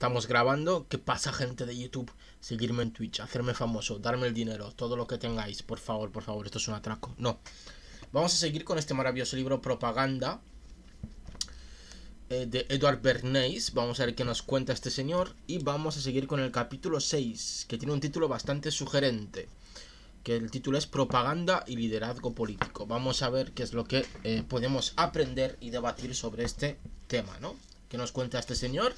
estamos grabando. ¿Qué pasa, gente de YouTube? Seguirme en Twitch, hacerme famoso, darme el dinero, todo lo que tengáis, por favor, esto es un atraco. No. Vamos a seguir con este maravilloso libro Propaganda de Edward Bernays. Vamos a ver qué nos cuenta este señor. Y vamos a seguir con el capítulo 6, que tiene un título bastante sugerente, que el título es Propaganda y liderazgo político. Vamos a ver qué es lo que podemos aprender y debatir sobre este tema, ¿no? ¿Qué nos cuenta este señor?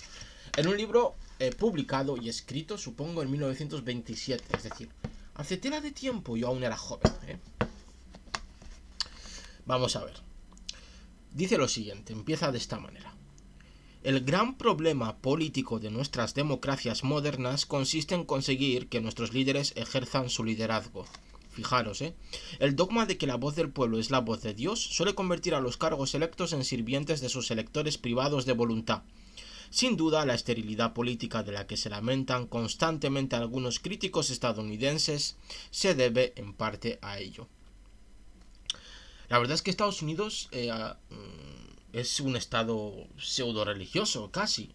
En un libro publicado y escrito, supongo, en 1927. Es decir, hace tela de tiempo, yo aún era joven, ¿eh? Vamos a ver. Dice lo siguiente, empieza de esta manera. El gran problema político de nuestras democracias modernas consiste en conseguir que nuestros líderes ejerzan su liderazgo. Fijaros, el dogma de que la voz del pueblo es la voz de Dios suele convertir a los cargos electos en sirvientes de sus electores privados de voluntad. Sin duda, la esterilidad política de la que se lamentan constantemente algunos críticos estadounidenses se debe en parte a ello. La verdad es que Estados Unidos es un estado pseudo religioso, casi.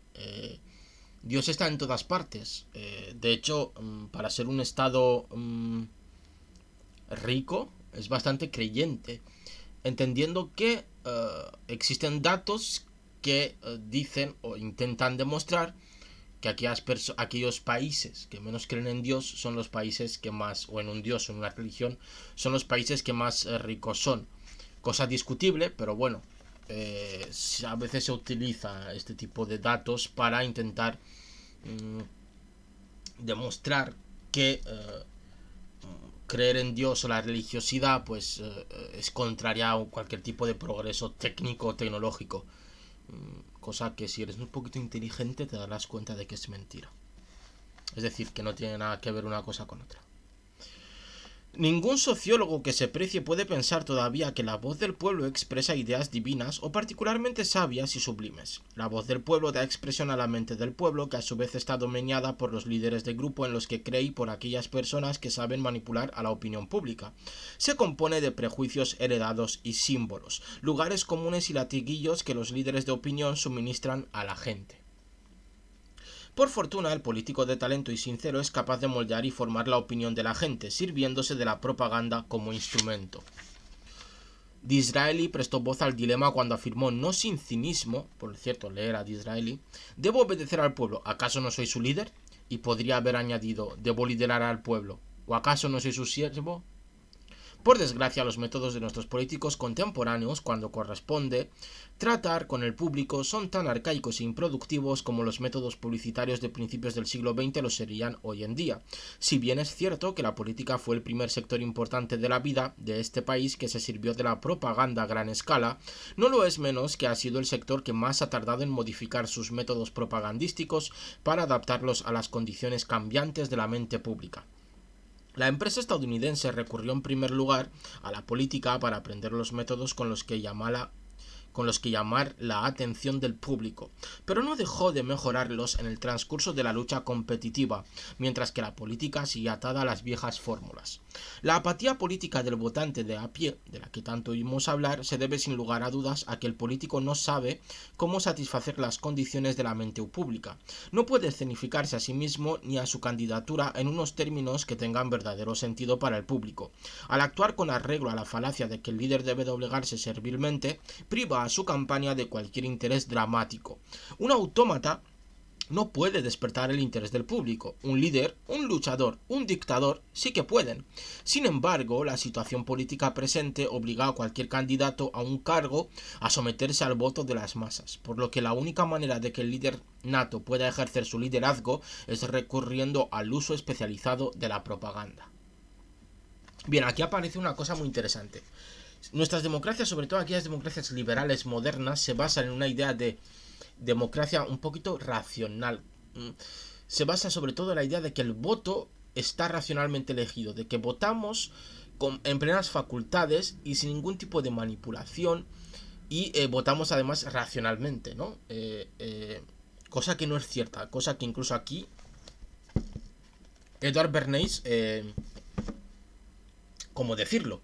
Dios está en todas partes. De hecho, para ser un estado rico, es bastante creyente. Entendiendo que existen datos que dicen o intentan demostrar que aquellos países que menos creen en Dios son los países que más, o en un Dios o en una religión, son los países que más ricos son. Cosa discutible, pero bueno, a veces se utiliza este tipo de datos para intentar demostrar que creer en Dios o la religiosidad pues es contraria a cualquier tipo de progreso técnico o tecnológico. Cosa que si eres un poquito inteligente te darás cuenta de que es mentira. Es decir, que no tiene nada que ver una cosa con otra. Ningún sociólogo que se precie puede pensar todavía que la voz del pueblo expresa ideas divinas o particularmente sabias y sublimes. La voz del pueblo da expresión a la mente del pueblo, que a su vez está dominada por los líderes de grupo en los que cree y por aquellas personas que saben manipular a la opinión pública. Se compone de prejuicios heredados y símbolos, lugares comunes y latiguillos que los líderes de opinión suministran a la gente. Por fortuna, el político de talento y sincero es capaz de moldear y formar la opinión de la gente, sirviéndose de la propaganda como instrumento. Disraeli prestó voz al dilema cuando afirmó, no sin cinismo, por cierto, leer a Disraeli, ¿debo obedecer al pueblo? ¿Acaso no soy su líder? Y podría haber añadido, ¿debo liderar al pueblo? ¿O acaso no soy su siervo? Por desgracia, los métodos de nuestros políticos contemporáneos, cuando corresponde tratar con el público, son tan arcaicos e improductivos como los métodos publicitarios de principios del siglo XX lo serían hoy en día. Si bien es cierto que la política fue el primer sector importante de la vida de este país que se sirvió de la propaganda a gran escala, no lo es menos que ha sido el sector que más ha tardado en modificar sus métodos propagandísticos para adaptarlos a las condiciones cambiantes de la mente pública. La empresa estadounidense recurrió en primer lugar a la política para aprender los métodos con los que llamar la atención del público, pero no dejó de mejorarlos en el transcurso de la lucha competitiva, mientras que la política sigue atada a las viejas fórmulas. La apatía política del votante de a pie, de la que tanto oímos hablar, se debe sin lugar a dudas a que el político no sabe cómo satisfacer las condiciones de la mente pública. No puede escenificarse a sí mismo ni a su candidatura en unos términos que tengan verdadero sentido para el público. Al actuar con arreglo a la falacia de que el líder debe doblegarse servilmente, priva a su campaña de cualquier interés dramático. Un autómata no puede despertar el interés del público. Un líder, un luchador, un dictador sí que pueden. Sin embargo, la situación política presente obliga a cualquier candidato a un cargo a someterse al voto de las masas, por lo que la única manera de que el líder nato pueda ejercer su liderazgo es recurriendo al uso especializado de la propaganda. Bien, aquí aparece una cosa muy interesante. Nuestras democracias, sobre todo aquellas democracias liberales modernas, se basan en una idea de democracia un poquito racional. Se basa sobre todo en la idea de que el voto está racionalmente elegido, de que votamos en plenas facultades y sin ningún tipo de manipulación y votamos además racionalmente, ¿no? Cosa que no es cierta, cosa que incluso aquí Edward Bernays, ¿cómo decirlo?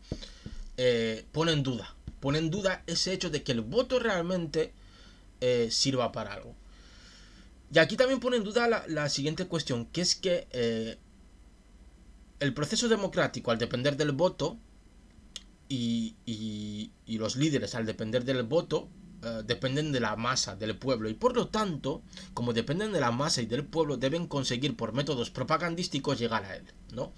Pone en duda ese hecho de que el voto realmente sirva para algo. Y aquí también pone en duda la siguiente cuestión, que es que el proceso democrático, al depender del voto, y los líderes, al depender del voto, dependen de la masa, del pueblo. Y por lo tanto, como dependen de la masa y del pueblo, deben conseguir por métodos propagandísticos llegar a él, ¿no?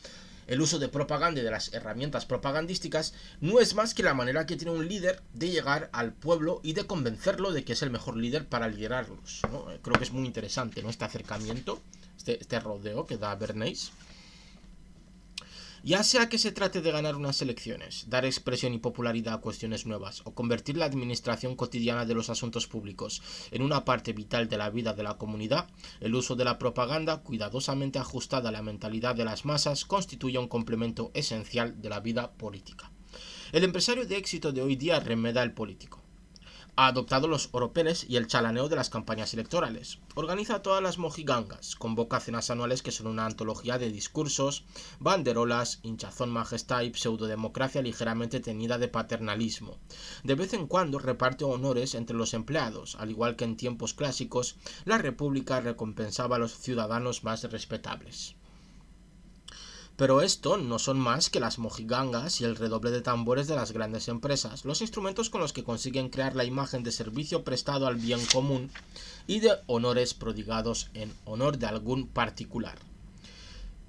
El uso de propaganda y de las herramientas propagandísticas no es más que la manera que tiene un líder de llegar al pueblo y de convencerlo de que es el mejor líder para liderarlos, ¿no? Creo que es muy interesante, ¿no?, este acercamiento, este rodeo que da Bernays. Ya sea que se trate de ganar unas elecciones, dar expresión y popularidad a cuestiones nuevas, o convertir la administración cotidiana de los asuntos públicos en una parte vital de la vida de la comunidad, el uso de la propaganda, cuidadosamente ajustada a la mentalidad de las masas, constituye un complemento esencial de la vida política. El empresario de éxito de hoy día remeda al político. Ha adoptado los oropeles y el chalaneo de las campañas electorales. Organiza todas las mojigangas, convoca cenas anuales que son una antología de discursos, banderolas, hinchazón majestad y pseudodemocracia ligeramente teñida de paternalismo. De vez en cuando reparte honores entre los empleados, al igual que en tiempos clásicos, la República recompensaba a los ciudadanos más respetables. Pero esto no son más que las mojigangas y el redoble de tambores de las grandes empresas, los instrumentos con los que consiguen crear la imagen de servicio prestado al bien común y de honores prodigados en honor de algún particular.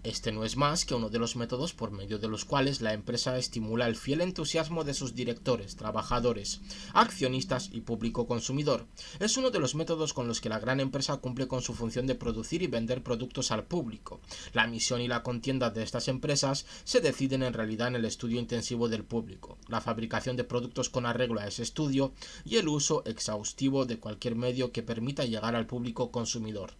Este no es más que uno de los métodos por medio de los cuales la empresa estimula el fiel entusiasmo de sus directores, trabajadores, accionistas y público consumidor. Es uno de los métodos con los que la gran empresa cumple con su función de producir y vender productos al público. La misión y la contienda de estas empresas se deciden en realidad en el estudio intensivo del público, la fabricación de productos con arreglo a ese estudio y el uso exhaustivo de cualquier medio que permita llegar al público consumidor.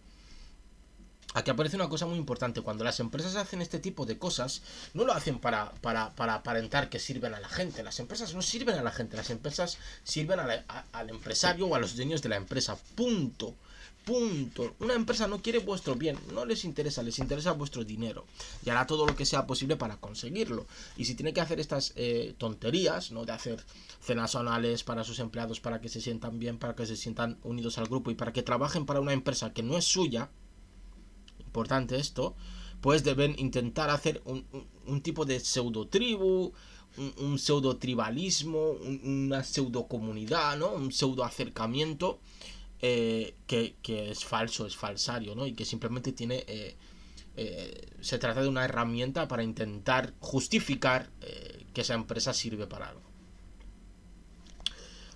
Aquí aparece una cosa muy importante. Cuando las empresas hacen este tipo de cosas, no lo hacen para aparentar que sirven a la gente. Las empresas no sirven a la gente. Las empresas sirven al empresario o a los dueños de la empresa. Punto. Punto. Una empresa no quiere vuestro bien. No les interesa vuestro dinero. Y hará todo lo que sea posible para conseguirlo. Y si tiene que hacer estas tonterías, ¿no?, de hacer cenas anuales para sus empleados, para que se sientan bien, para que se sientan unidos al grupo y para que trabajen para una empresa que no es suya, importante esto, pues deben intentar hacer un tipo de pseudo tribu, un pseudo tribalismo, una pseudo comunidad, ¿no?, un pseudo acercamiento que es falso, es falsario, ¿no?, y que simplemente tiene se trata de una herramienta para intentar justificar que esa empresa sirve para algo.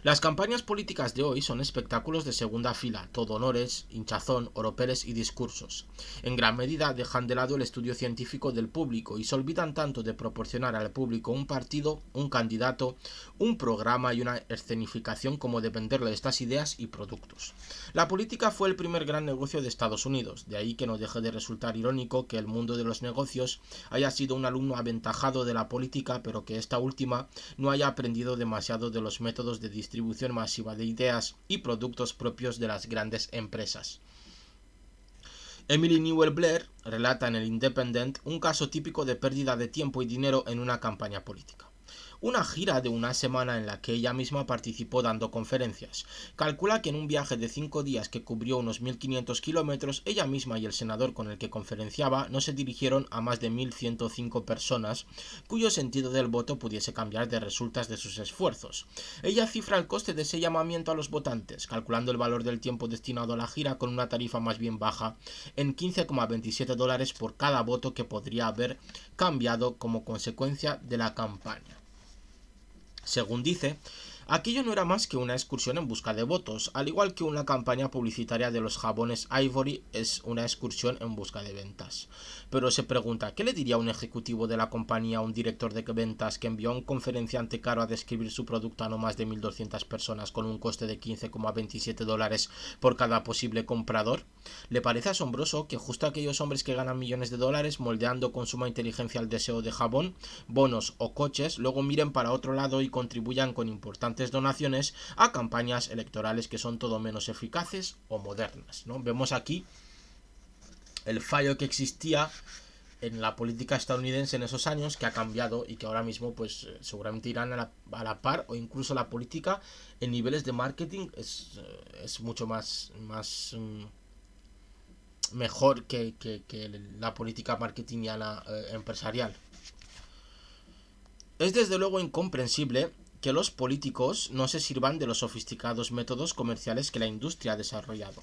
Las campañas políticas de hoy son espectáculos de segunda fila, todo honores, hinchazón, oropeles y discursos. En gran medida dejan de lado el estudio científico del público y se olvidan tanto de proporcionar al público un partido, un candidato, un programa y una escenificación como de venderle estas ideas y productos. La política fue el primer gran negocio de Estados Unidos, de ahí que no deje de resultar irónico que el mundo de los negocios haya sido un alumno aventajado de la política, pero que esta última no haya aprendido demasiado de los métodos de distribución masiva de ideas y productos propios de las grandes empresas. Emily Newell Blair relata en el Independent un caso típico de pérdida de tiempo y dinero en una campaña política. Una gira de una semana en la que ella misma participó dando conferencias. Calcula que en un viaje de 5 días que cubrió unos 1.500 kilómetros, ella misma y el senador con el que conferenciaba no se dirigieron a más de 1.105 personas, cuyo sentido del voto pudiese cambiar de resultas de sus esfuerzos. Ella cifra el coste de ese llamamiento a los votantes, calculando el valor del tiempo destinado a la gira con una tarifa más bien baja, en $15,27 por cada voto que podría haber cambiado como consecuencia de la campaña. Según dice, aquello no era más que una excursión en busca de votos, al igual que una campaña publicitaria de los jabones Ivory es una excursión en busca de ventas. Pero se pregunta, ¿qué le diría un ejecutivo de la compañía a un director de ventas que envió a un conferenciante caro a describir su producto a no más de 1.200 personas con un coste de $15,27 por cada posible comprador? ¿Le parece asombroso que justo aquellos hombres que ganan millones de dólares moldeando con suma inteligencia el deseo de jabón, bonos o coches, luego miren para otro lado y contribuyan con importantes donaciones a campañas electorales que son todo menos eficaces o modernas, ¿no? Vemos aquí el fallo que existía en la política estadounidense en esos años, que ha cambiado y que ahora mismo pues seguramente irán a la par, o incluso la política en niveles de marketing es mucho más mejor que la política marketingiana empresarial. Es desde luego incomprensible que los políticos no se sirvan de los sofisticados métodos comerciales que la industria ha desarrollado.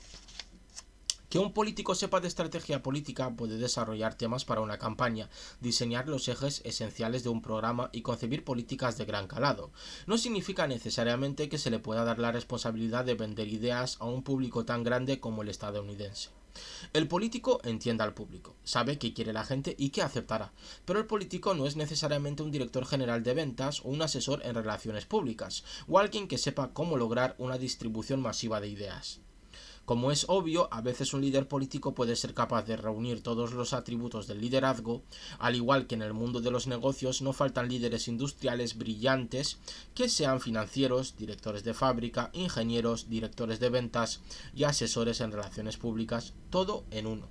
Que un político sepa de estrategia política puede desarrollar temas para una campaña, diseñar los ejes esenciales de un programa y concebir políticas de gran calado. No significa necesariamente que se le pueda dar la responsabilidad de vender ideas a un público tan grande como el estadounidense. El político entiende al público, sabe qué quiere la gente y qué aceptará, pero el político no es necesariamente un director general de ventas o un asesor en relaciones públicas, o alguien que sepa cómo lograr una distribución masiva de ideas. Como es obvio, a veces un líder político puede ser capaz de reunir todos los atributos del liderazgo, al igual que en el mundo de los negocios no faltan líderes industriales brillantes que sean financieros, directores de fábrica, ingenieros, directores de ventas y asesores en relaciones públicas, todo en uno.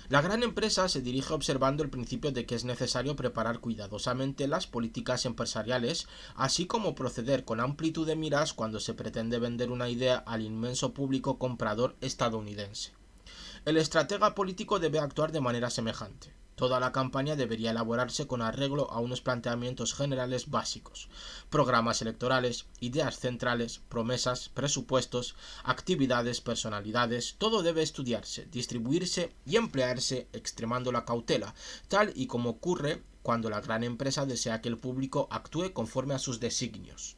La gran empresa se dirige observando el principio de que es necesario preparar cuidadosamente las políticas empresariales, así como proceder con amplitud de miras cuando se pretende vender una idea al inmenso público comprador estadounidense. El estratega político debe actuar de manera semejante. Toda la campaña debería elaborarse con arreglo a unos planteamientos generales básicos, programas electorales, ideas centrales, promesas, presupuestos, actividades, personalidades, todo debe estudiarse, distribuirse y emplearse extremando la cautela, tal y como ocurre cuando la gran empresa desea que el público actúe conforme a sus designios.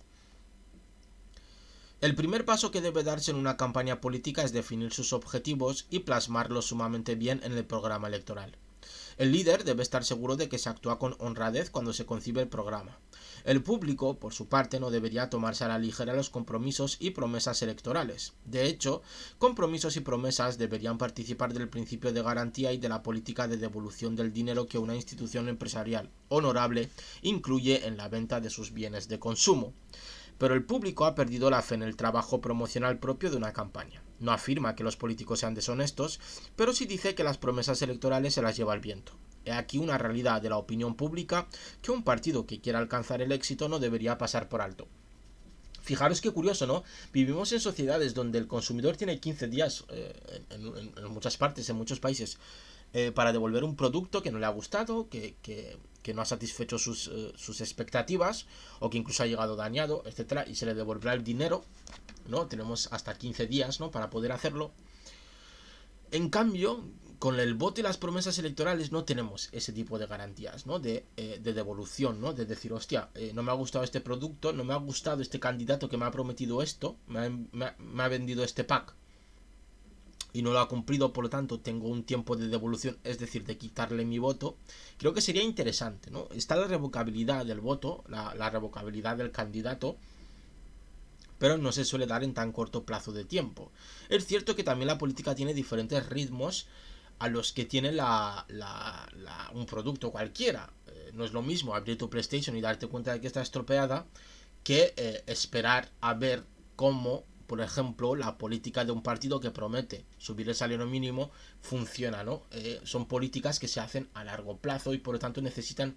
El primer paso que debe darse en una campaña política es definir sus objetivos y plasmarlos sumamente bien en el programa electoral. El líder debe estar seguro de que se actúa con honradez cuando se concibe el programa. El público, por su parte, no debería tomarse a la ligera los compromisos y promesas electorales. De hecho, compromisos y promesas deberían participar del principio de garantía y de la política de devolución del dinero que una institución empresarial honorable incluye en la venta de sus bienes de consumo. Pero el público ha perdido la fe en el trabajo promocional propio de una campaña. No afirma que los políticos sean deshonestos, pero sí dice que las promesas electorales se las lleva el viento. He aquí una realidad de la opinión pública que un partido que quiera alcanzar el éxito no debería pasar por alto. Fijaros qué curioso, ¿no? Vivimos en sociedades donde el consumidor tiene 15 días, en muchas partes, en muchos países, para devolver un producto que no le ha gustado, que no ha satisfecho sus expectativas, o que incluso ha llegado dañado, etcétera, y se le devolverá el dinero, ¿no? Tenemos hasta 15 días, ¿no?, para poder hacerlo. En cambio, con el voto y las promesas electorales no tenemos ese tipo de garantías, ¿no?, de devolución, ¿no?, de decir, hostia, no me ha gustado este producto, no me ha gustado este candidato que me ha prometido esto, me ha vendido este pack y no lo ha cumplido, por lo tanto tengo un tiempo de devolución, es decir, de quitarle mi voto. Creo que sería interesante, ¿no? Está la revocabilidad del voto, la revocabilidad del candidato, pero no se suele dar en tan corto plazo de tiempo. Es cierto que también la política tiene diferentes ritmos a los que tiene un producto cualquiera. No es lo mismo abrir tu PlayStation y darte cuenta de que está estropeada que esperar a ver cómo, por ejemplo, la política de un partido que promete subir el salario mínimo funciona, ¿no? Son políticas que se hacen a largo plazo y por lo tanto necesitan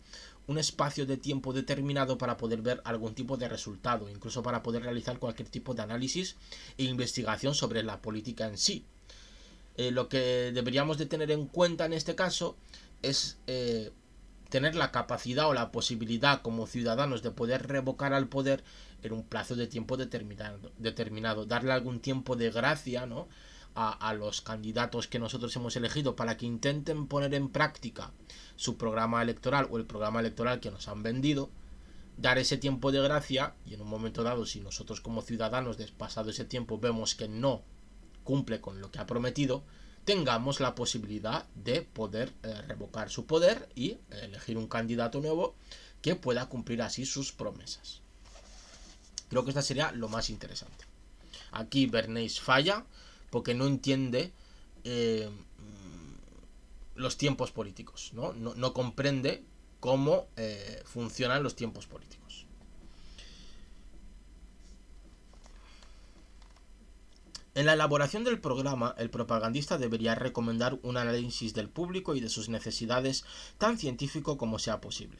un espacio de tiempo determinado para poder ver algún tipo de resultado, incluso para poder realizar cualquier tipo de análisis e investigación sobre la política en sí. Lo que deberíamos de tener en cuenta en este caso es tener la capacidad o la posibilidad como ciudadanos de poder revocar al poder en un plazo de tiempo determinado, darle algún tiempo de gracia, ¿no?, a los candidatos que nosotros hemos elegido para que intenten poner en práctica su programa electoral o el programa electoral que nos han vendido, dar ese tiempo de gracia y en un momento dado, si nosotros como ciudadanos, pasado ese tiempo, vemos que no cumple con lo que ha prometido, tengamos la posibilidad de poder revocar su poder y elegir un candidato nuevo que pueda cumplir así sus promesas. Creo que esta sería lo más interesante. Aquí Bernays falla porque no entiende los tiempos políticos, no comprende cómo funcionan los tiempos políticos. En la elaboración del programa, el propagandista debería recomendar un análisis del público y de sus necesidades tan científico como sea posible.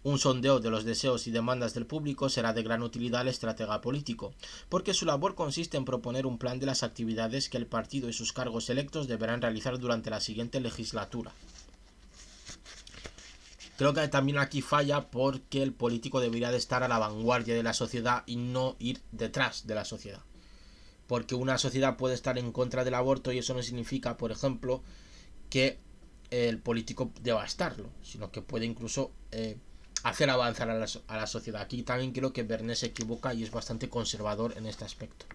Un sondeo de los deseos y demandas del público será de gran utilidad al estratega político, porque su labor consiste en proponer un plan de las actividades que el partido y sus cargos electos deberán realizar durante la siguiente legislatura. Creo que también aquí falla porque el político debería de estar a la vanguardia de la sociedad y no ir detrás de la sociedad. Porque una sociedad puede estar en contra del aborto y eso no significa, por ejemplo, que el político deba estarlo, sino que puede incluso hacer avanzar a la sociedad. Aquí también creo que Bernays se equivoca y es bastante conservador en este aspecto.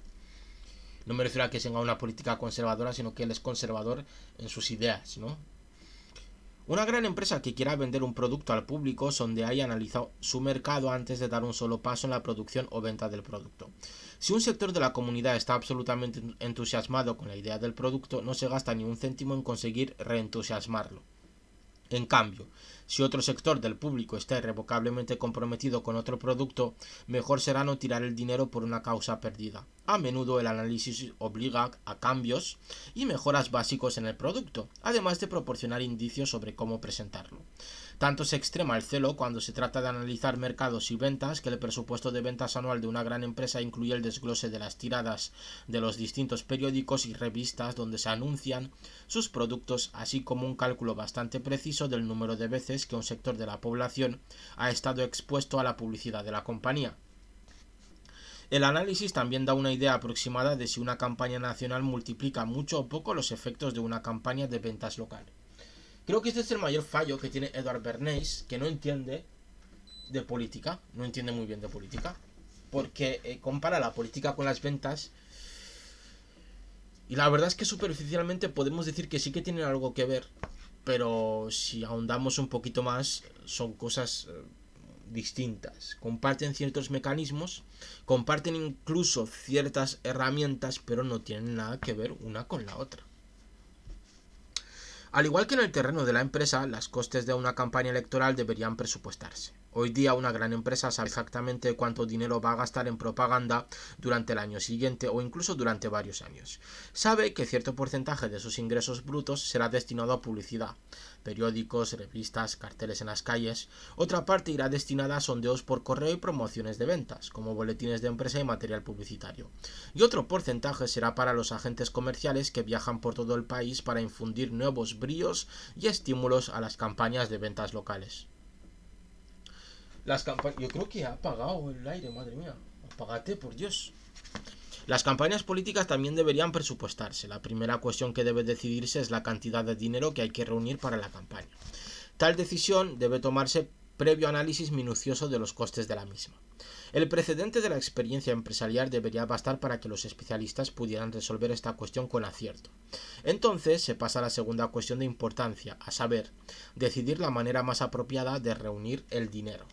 No me refiero a que tenga una política conservadora, sino que él es conservador en sus ideas, ¿no? Una gran empresa que quiera vender un producto al público sondea y analiza su mercado antes de dar un solo paso en la producción o venta del producto. Si un sector de la comunidad está absolutamente entusiasmado con la idea del producto, no se gasta ni un céntimo en conseguir reentusiasmarlo. En cambio, si otro sector del público está irrevocablemente comprometido con otro producto, mejor será no tirar el dinero por una causa perdida. A menudo el análisis obliga a cambios y mejoras básicos en el producto, además de proporcionar indicios sobre cómo presentarlo. Tanto se extrema el celo cuando se trata de analizar mercados y ventas que el presupuesto de ventas anual de una gran empresa incluye el desglose de las tiradas de los distintos periódicos y revistas donde se anuncian sus productos, así como un cálculo bastante preciso del número de veces que un sector de la población ha estado expuesto a la publicidad de la compañía. El análisis también da una idea aproximada de si una campaña nacional multiplica mucho o poco los efectos de una campaña de ventas local. Creo que este es el mayor fallo que tiene Edward Bernays, que no entiende de política, no entiende muy bien de política, porque compara la política con las ventas y la verdad es que superficialmente podemos decir que sí que tienen algo que ver, pero si ahondamos un poquito más son cosas distintas. Comparten ciertos mecanismos, comparten incluso ciertas herramientas, pero no tienen nada que ver una con la otra. Al igual que en el terreno de la empresa, los costes de una campaña electoral deberían presupuestarse. Hoy día una gran empresa sabe exactamente cuánto dinero va a gastar en propaganda durante el año siguiente o incluso durante varios años. Sabe que cierto porcentaje de sus ingresos brutos será destinado a publicidad, periódicos, revistas, carteles en las calles. Otra parte irá destinada a sondeos por correo y promociones de ventas, como boletines de empresa y material publicitario. Y otro porcentaje será para los agentes comerciales que viajan por todo el país para infundir nuevos bríos y estímulos a las campañas de ventas locales. Yo creo que ha apagado el aire, madre mía. Apágate, por Dios. Las campañas políticas también deberían presupuestarse. La primera cuestión que debe decidirse es la cantidad de dinero que hay que reunir para la campaña. Tal decisión debe tomarse previo análisis minucioso de los costes de la misma. El precedente de la experiencia empresarial debería bastar para que los especialistas pudieran resolver esta cuestión con acierto. Entonces se pasa a la segunda cuestión de importancia, a saber, decidir la manera más apropiada de reunir el dinero.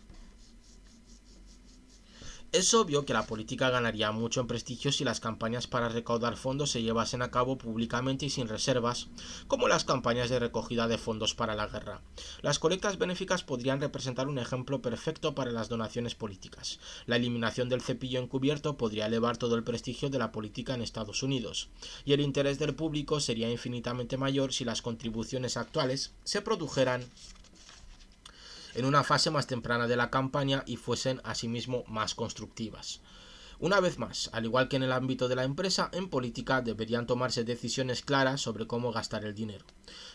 Es obvio que la política ganaría mucho en prestigio si las campañas para recaudar fondos se llevasen a cabo públicamente y sin reservas, como las campañas de recogida de fondos para la guerra. Las colectas benéficas podrían representar un ejemplo perfecto para las donaciones políticas. La eliminación del cepillo encubierto podría elevar todo el prestigio de la política en Estados Unidos, y el interés del público sería infinitamente mayor si las contribuciones actuales se produjeran en una fase más temprana de la campaña y fuesen asimismo más constructivas. Una vez más, al igual que en el ámbito de la empresa, en política deberían tomarse decisiones claras sobre cómo gastar el dinero.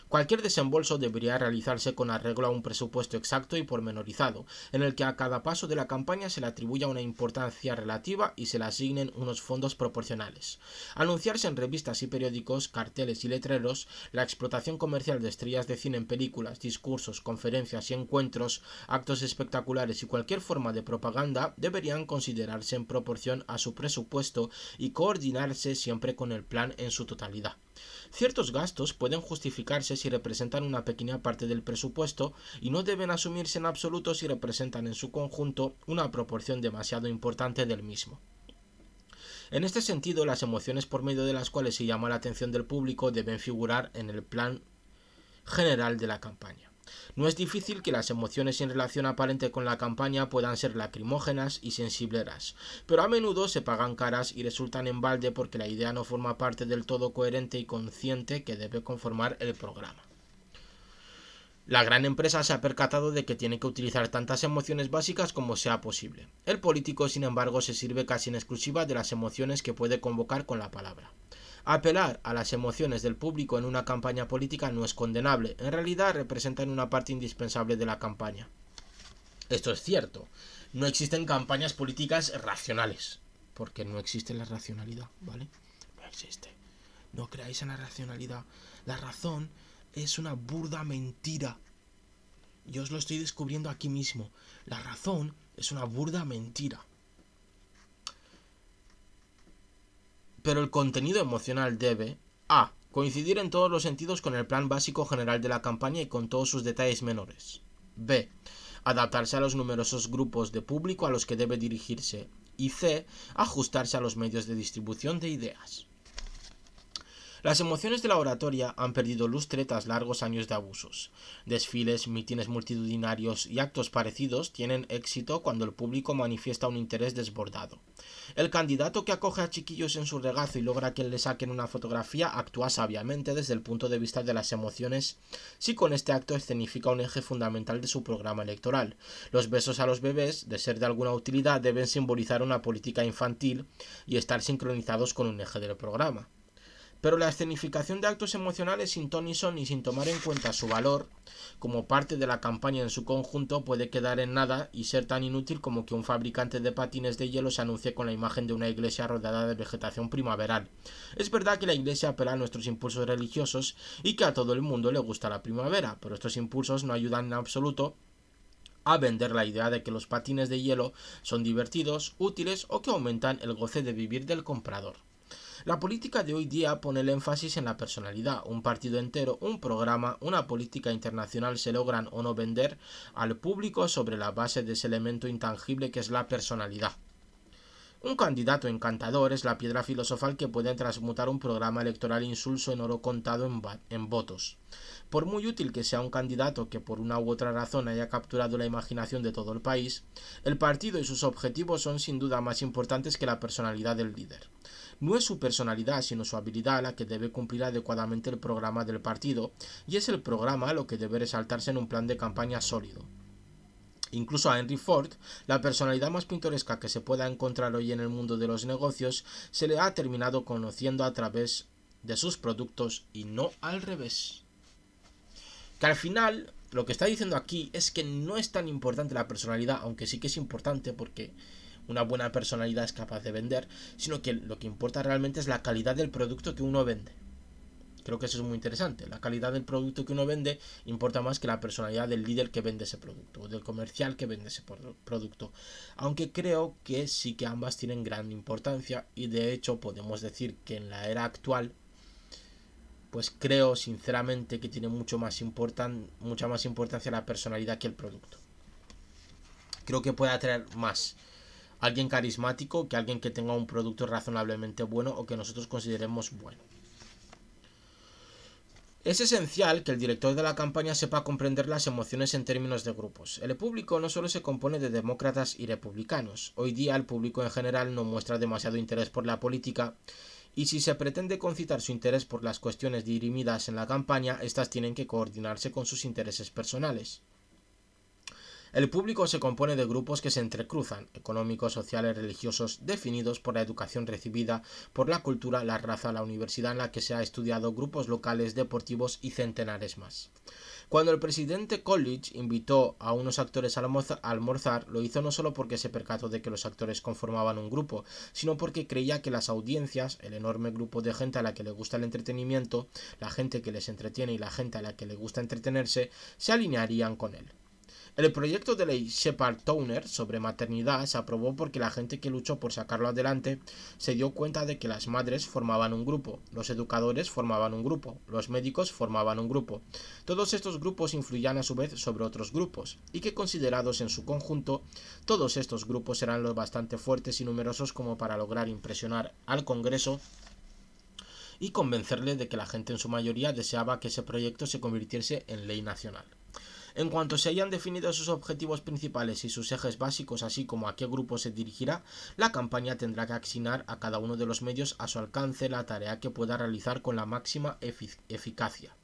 Cualquier desembolso debería realizarse con arreglo a un presupuesto exacto y pormenorizado, en el que a cada paso de la campaña se le atribuya una importancia relativa y se le asignen unos fondos proporcionales. Anunciarse en revistas y periódicos, carteles y letreros, la explotación comercial de estrellas de cine en películas, discursos, conferencias y encuentros, actos espectaculares y cualquier forma de propaganda deberían considerarse en proporción a su presupuesto y coordinarse siempre con el plan en su totalidad. Ciertos gastos pueden justificarse si representan una pequeña parte del presupuesto y no deben asumirse en absoluto si representan en su conjunto una proporción demasiado importante del mismo. En este sentido, las emociones por medio de las cuales se llama la atención del público deben figurar en el plan general de la campaña. No es difícil que las emociones en relación aparente con la campaña puedan ser lacrimógenas y sensibleras, pero a menudo se pagan caras y resultan en balde porque la idea no forma parte del todo coherente y consciente que debe conformar el programa. La gran empresa se ha percatado de que tiene que utilizar tantas emociones básicas como sea posible. El político, sin embargo, se sirve casi en exclusiva de las emociones que puede convocar con la palabra. Apelar a las emociones del público en una campaña política no es condenable, en realidad representan una parte indispensable de la campaña. Esto es cierto, no existen campañas políticas racionales, porque no existe la racionalidad, ¿vale? No existe. No creáis en la racionalidad. La razón es una burda mentira. Yo os lo estoy descubriendo aquí mismo. La razón es una burda mentira. Pero el contenido emocional debe a. Coincidir en todos los sentidos con el plan básico general de la campaña y con todos sus detalles menores. B. Adaptarse a los numerosos grupos de público a los que debe dirigirse. Y C. Ajustarse a los medios de distribución de ideas. Las emociones de la oratoria han perdido lustre tras largos años de abusos. Desfiles, mítines multitudinarios y actos parecidos tienen éxito cuando el público manifiesta un interés desbordado. El candidato que acoge a chiquillos en su regazo y logra que le saquen una fotografía actúa sabiamente desde el punto de vista de las emociones si con este acto escenifica un eje fundamental de su programa electoral. Los besos a los bebés, de ser de alguna utilidad, deben simbolizar una política infantil y estar sincronizados con un eje del programa. Pero la escenificación de actos emocionales sin ton ni son y sin tomar en cuenta su valor como parte de la campaña en su conjunto puede quedar en nada y ser tan inútil como que un fabricante de patines de hielo se anuncie con la imagen de una iglesia rodeada de vegetación primaveral. Es verdad que la iglesia apela a nuestros impulsos religiosos y que a todo el mundo le gusta la primavera, pero estos impulsos no ayudan en absoluto a vender la idea de que los patines de hielo son divertidos, útiles o que aumentan el goce de vivir del comprador. La política de hoy día pone el énfasis en la personalidad. Un partido entero, un programa, una política internacional se logran o no vender al público sobre la base de ese elemento intangible que es la personalidad. Un candidato encantador es la piedra filosofal que puede transmutar un programa electoral insulso en oro contado en votos. Por muy útil que sea un candidato que por una u otra razón haya capturado la imaginación de todo el país, el partido y sus objetivos son sin duda más importantes que la personalidad del líder. No es su personalidad, sino su habilidad la que debe cumplir adecuadamente el programa del partido, y es el programa lo que debe resaltarse en un plan de campaña sólido. Incluso a Henry Ford, la personalidad más pintoresca que se pueda encontrar hoy en el mundo de los negocios, se le ha terminado conociendo a través de sus productos y no al revés. Que al final, lo que está diciendo aquí es que no es tan importante la personalidad, aunque sí que es importante porque una buena personalidad es capaz de vender, sino que lo que importa realmente es la calidad del producto que uno vende. Creo que eso es muy interesante. La calidad del producto que uno vende importa más que la personalidad del líder que vende ese producto o del comercial que vende ese producto. Aunque creo que sí que ambas tienen gran importancia y de hecho podemos decir que en la era actual pues creo sinceramente que tiene mucha más importancia la personalidad que el producto. Creo que puede atraer más alguien carismático que alguien que tenga un producto razonablemente bueno o que nosotros consideremos bueno. Es esencial que el director de la campaña sepa comprender las emociones en términos de grupos. El público no solo se compone de demócratas y republicanos. Hoy día el público en general no muestra demasiado interés por la política y si se pretende concitar su interés por las cuestiones dirimidas en la campaña, estas tienen que coordinarse con sus intereses personales. El público se compone de grupos que se entrecruzan, económicos, sociales, religiosos, definidos por la educación recibida, por la cultura, la raza, la universidad en la que se ha estudiado, grupos locales, deportivos y centenares más. Cuando el presidente Coolidge invitó a unos actores a almorzar, lo hizo no solo porque se percató de que los actores conformaban un grupo, sino porque creía que las audiencias, el enorme grupo de gente a la que le gusta el entretenimiento, la gente que les entretiene y la gente a la que le gusta entretenerse, se alinearían con él. El proyecto de ley Shepard-Towner sobre maternidad se aprobó porque la gente que luchó por sacarlo adelante se dio cuenta de que las madres formaban un grupo, los educadores formaban un grupo, los médicos formaban un grupo. Todos estos grupos influían a su vez sobre otros grupos, y que considerados en su conjunto, todos estos grupos eran lo bastante fuertes y numerosos como para lograr impresionar al Congreso y convencerle de que la gente en su mayoría deseaba que ese proyecto se convirtiese en ley nacional. En cuanto se hayan definido sus objetivos principales y sus ejes básicos, así como a qué grupo se dirigirá, la campaña tendrá que asignar a cada uno de los medios a su alcance la tarea que pueda realizar con la máxima eficacia.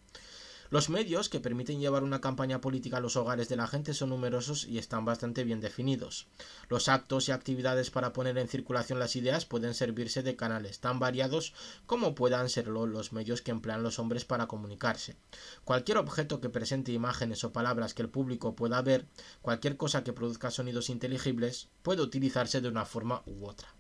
Los medios que permiten llevar una campaña política a los hogares de la gente son numerosos y están bastante bien definidos. Los actos y actividades para poner en circulación las ideas pueden servirse de canales tan variados como puedan serlo los medios que emplean los hombres para comunicarse. Cualquier objeto que presente imágenes o palabras que el público pueda ver, cualquier cosa que produzca sonidos inteligibles, puede utilizarse de una forma u otra.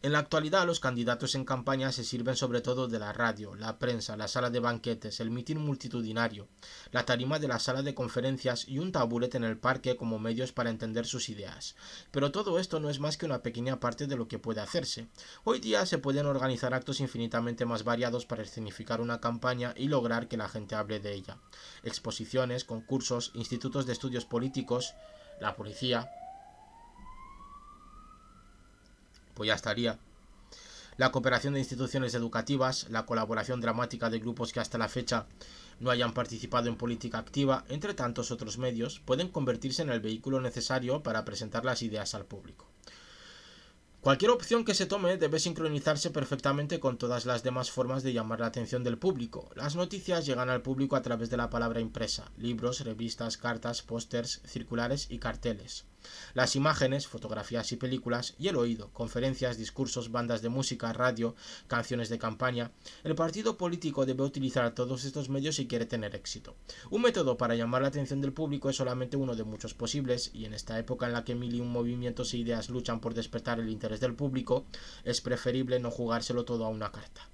En la actualidad, los candidatos en campaña se sirven sobre todo de la radio, la prensa, la sala de banquetes, el mitin multitudinario, la tarima de la sala de conferencias y un taburet en el parque como medios para entender sus ideas. Pero todo esto no es más que una pequeña parte de lo que puede hacerse. Hoy día se pueden organizar actos infinitamente más variados para escenificar una campaña y lograr que la gente hable de ella. Exposiciones, concursos, institutos de estudios políticos, la policía. Pues ya estaría. La cooperación de instituciones educativas, la colaboración dramática de grupos que hasta la fecha no hayan participado en política activa, entre tantos otros medios, pueden convertirse en el vehículo necesario para presentar las ideas al público. Cualquier opción que se tome debe sincronizarse perfectamente con todas las demás formas de llamar la atención del público. Las noticias llegan al público a través de la palabra impresa, libros, revistas, cartas, pósters, circulares y carteles. Las imágenes, fotografías y películas, y el oído, conferencias, discursos, bandas de música, radio, canciones de campaña. El partido político debe utilizar todos estos medios si quiere tener éxito. Un método para llamar la atención del público es solamente uno de muchos posibles, y en esta época en la que mil y un movimientos e ideas luchan por despertar el interés del público, es preferible no jugárselo todo a una carta.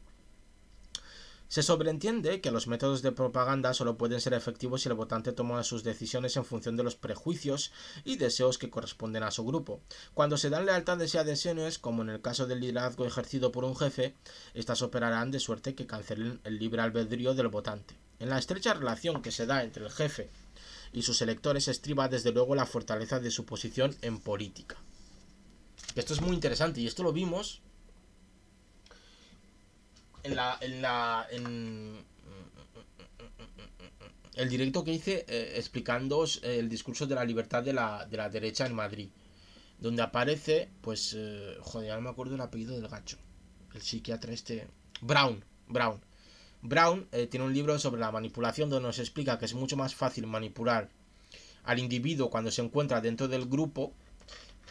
Se sobreentiende que los métodos de propaganda solo pueden ser efectivos si el votante toma sus decisiones en función de los prejuicios y deseos que corresponden a su grupo. Cuando se dan lealtades y adhesiones, como en el caso del liderazgo ejercido por un jefe, estas operarán de suerte que cancelen el libre albedrío del votante. En la estrecha relación que se da entre el jefe y sus electores estriba desde luego la fortaleza de su posición en política. Esto es muy interesante y esto lo vimos en el directo que hice explicándoos el discurso de la libertad de la derecha en Madrid, donde aparece, pues, joder, ya no me acuerdo el apellido del gacho, el psiquiatra este, Brown, tiene un libro sobre la manipulación donde nos explica que es mucho más fácil manipular al individuo cuando se encuentra dentro del grupo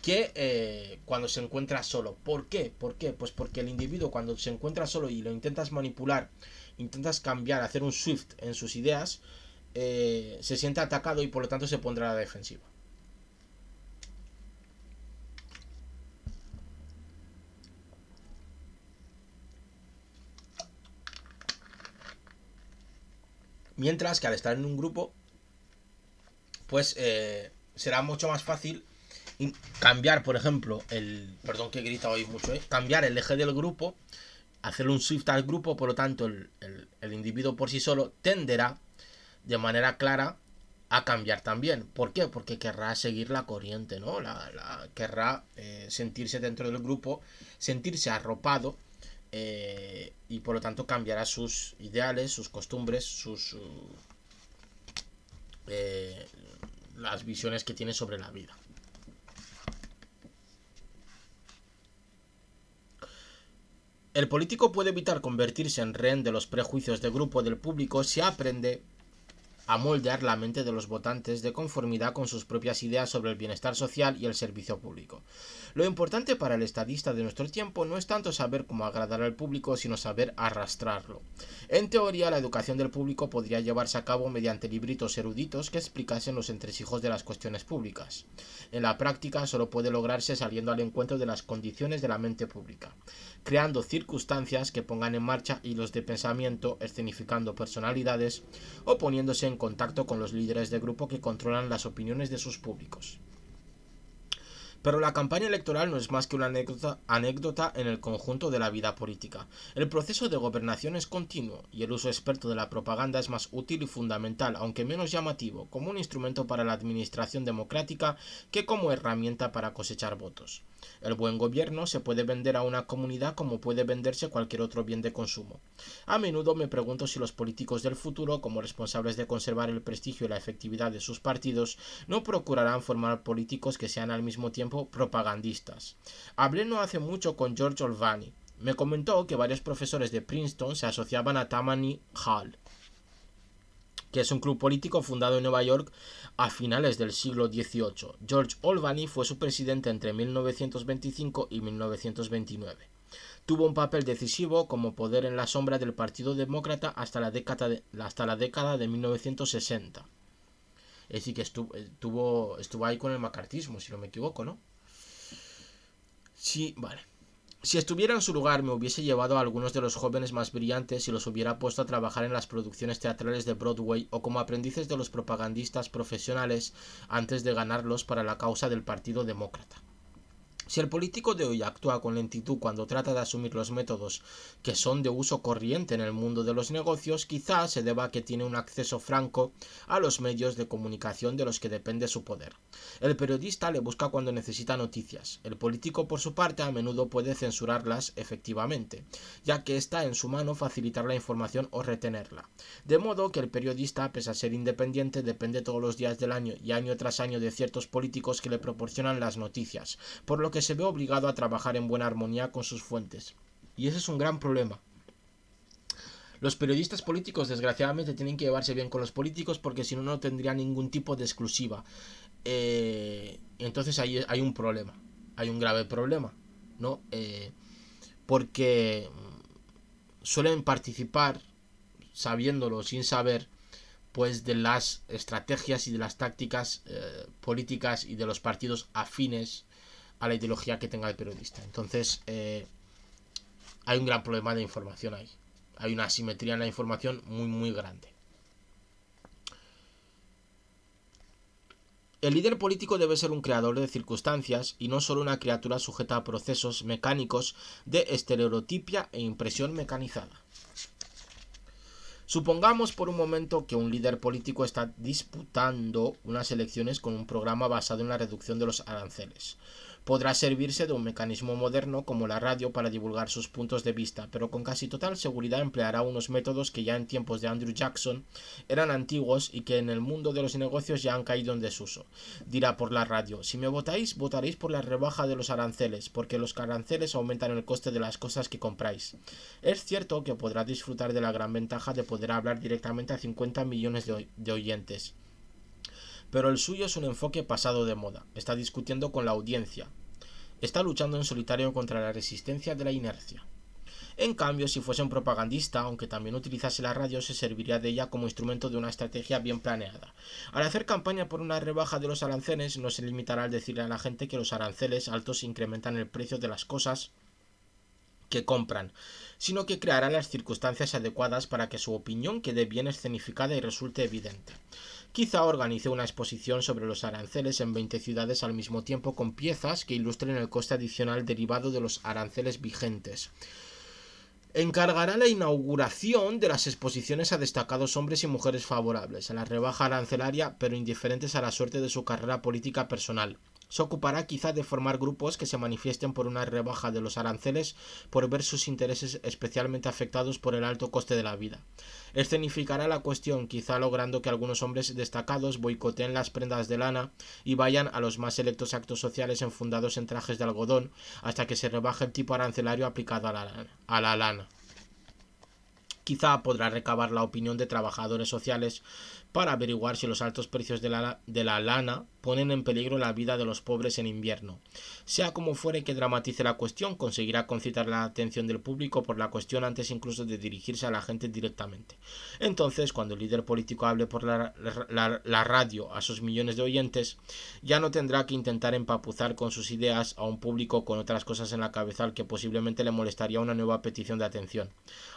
que cuando se encuentra solo. ¿Por qué? Pues porque el individuo cuando se encuentra solo y lo intentas manipular, intentas cambiar, hacer un shift en sus ideas, se siente atacado y por lo tanto se pondrá a la defensiva. Mientras que al estar en un grupo, pues será mucho más fácil cambiar, por ejemplo, perdón que grita hoy mucho, cambiar el eje del grupo, hacer un shift al grupo, por lo tanto el individuo por sí solo tenderá de manera clara a cambiar también. ¿Por qué? Porque querrá seguir la corriente, ¿no? Querrá sentirse dentro del grupo, sentirse arropado, y por lo tanto cambiará sus ideales, sus costumbres, las visiones que tiene sobre la vida. El político puede evitar convertirse en rehén de los prejuicios de grupo del público si aprende a moldear la mente de los votantes de conformidad con sus propias ideas sobre el bienestar social y el servicio público. Lo importante para el estadista de nuestro tiempo no es tanto saber cómo agradar al público, sino saber arrastrarlo. En teoría, la educación del público podría llevarse a cabo mediante libritos eruditos que explicasen los entresijos de las cuestiones públicas. En la práctica, solo puede lograrse saliendo al encuentro de las condiciones de la mente pública, creando circunstancias que pongan en marcha hilos de pensamiento, escenificando personalidades o poniéndose en contacto con los líderes de grupo que controlan las opiniones de sus públicos. Pero la campaña electoral no es más que una anécdota en el conjunto de la vida política. El proceso de gobernación es continuo y el uso experto de la propaganda es más útil y fundamental, aunque menos llamativo, como un instrumento para la administración democrática que como herramienta para cosechar votos. El buen gobierno se puede vender a una comunidad como puede venderse cualquier otro bien de consumo. A menudo me pregunto si los políticos del futuro, como responsables de conservar el prestigio y la efectividad de sus partidos, no procurarán formar políticos que sean al mismo tiempo propagandistas. Hablé no hace mucho con George Olvani. Me comentó que varios profesores de Princeton se asociaban a Tammany Hall, que es un club político fundado en Nueva York a finales del siglo XVIII. George Olvani fue su presidente entre 1925 y 1929. Tuvo un papel decisivo como poder en la sombra del Partido Demócrata hasta la década de 1960. Es decir, que estuvo ahí con el macartismo, si no me equivoco, ¿no? Sí, vale. Si estuviera en su lugar, me hubiese llevado a algunos de los jóvenes más brillantes y los hubiera puesto a trabajar en las producciones teatrales de Broadway o como aprendices de los propagandistas profesionales antes de ganarlos para la causa del Partido Demócrata. Si el político de hoy actúa con lentitud cuando trata de asumir los métodos que son de uso corriente en el mundo de los negocios, quizás se deba a que tiene un acceso franco a los medios de comunicación de los que depende su poder. El periodista le busca cuando necesita noticias. El político, por su parte, a menudo puede censurarlas efectivamente, ya que está en su mano facilitar la información o retenerla. De modo que el periodista, pese a ser independiente, depende todos los días del año y año tras año de ciertos políticos que le proporcionan las noticias, por lo que se ve obligado a trabajar en buena armonía con sus fuentes. Y ese es un gran problema. Los periodistas políticos, desgraciadamente, tienen que llevarse bien con los políticos porque si no, no tendrían ningún tipo de exclusiva. Entonces ahí hay un problema, hay un grave problema, ¿no? Porque suelen participar, sabiéndolo, sin saber, pues de las estrategias y de las tácticas políticas y de los partidos afines a la ideología que tenga el periodista. Entonces hay un gran problema de información ahí. Hay una asimetría en la información muy muy grande. El líder político debe ser un creador de circunstancias y no solo una criatura sujeta a procesos mecánicos de estereotipia e impresión mecanizada. Supongamos por un momento que un líder político está disputando unas elecciones con un programa basado en la reducción de los aranceles. Podrá servirse de un mecanismo moderno como la radio para divulgar sus puntos de vista, pero con casi total seguridad empleará unos métodos que ya en tiempos de Andrew Jackson eran antiguos y que en el mundo de los negocios ya han caído en desuso. Dirá por la radio: si me votáis, votaréis por la rebaja de los aranceles, porque los aranceles aumentan el coste de las cosas que compráis. Es cierto que podrá disfrutar de la gran ventaja de poder hablar directamente a 50 millones de oyentes. Pero el suyo es un enfoque pasado de moda. Está discutiendo con la audiencia. Está luchando en solitario contra la resistencia de la inercia. En cambio, si fuese un propagandista, aunque también utilizase la radio, se serviría de ella como instrumento de una estrategia bien planeada. Al hacer campaña por una rebaja de los aranceles, no se limitará al decirle a la gente que los aranceles altos incrementan el precio de las cosas que compran, sino que creará las circunstancias adecuadas para que su opinión quede bien escenificada y resulte evidente. Quizá organice una exposición sobre los aranceles en 20 ciudades al mismo tiempo con piezas que ilustren el coste adicional derivado de los aranceles vigentes. Encargará la inauguración de las exposiciones a destacados hombres y mujeres favorables a la rebaja arancelaria, pero indiferentes a la suerte de su carrera política personal. Se ocupará quizá de formar grupos que se manifiesten por una rebaja de los aranceles por ver sus intereses especialmente afectados por el alto coste de la vida. Escenificará la cuestión, quizá logrando que algunos hombres destacados boicoteen las prendas de lana y vayan a los más selectos actos sociales enfundados en trajes de algodón hasta que se rebaje el tipo arancelario aplicado a la lana. Quizá podrá recabar la opinión de trabajadores sociales para averiguar si los altos precios de la lana ponen en peligro la vida de los pobres en invierno. Sea como fuere que dramatice la cuestión, conseguirá concitar la atención del público por la cuestión antes incluso de dirigirse a la gente directamente. Entonces, cuando el líder político hable por la radio a sus millones de oyentes, ya no tendrá que intentar empapuzar con sus ideas a un público con otras cosas en la cabeza al que posiblemente le molestaría una nueva petición de atención.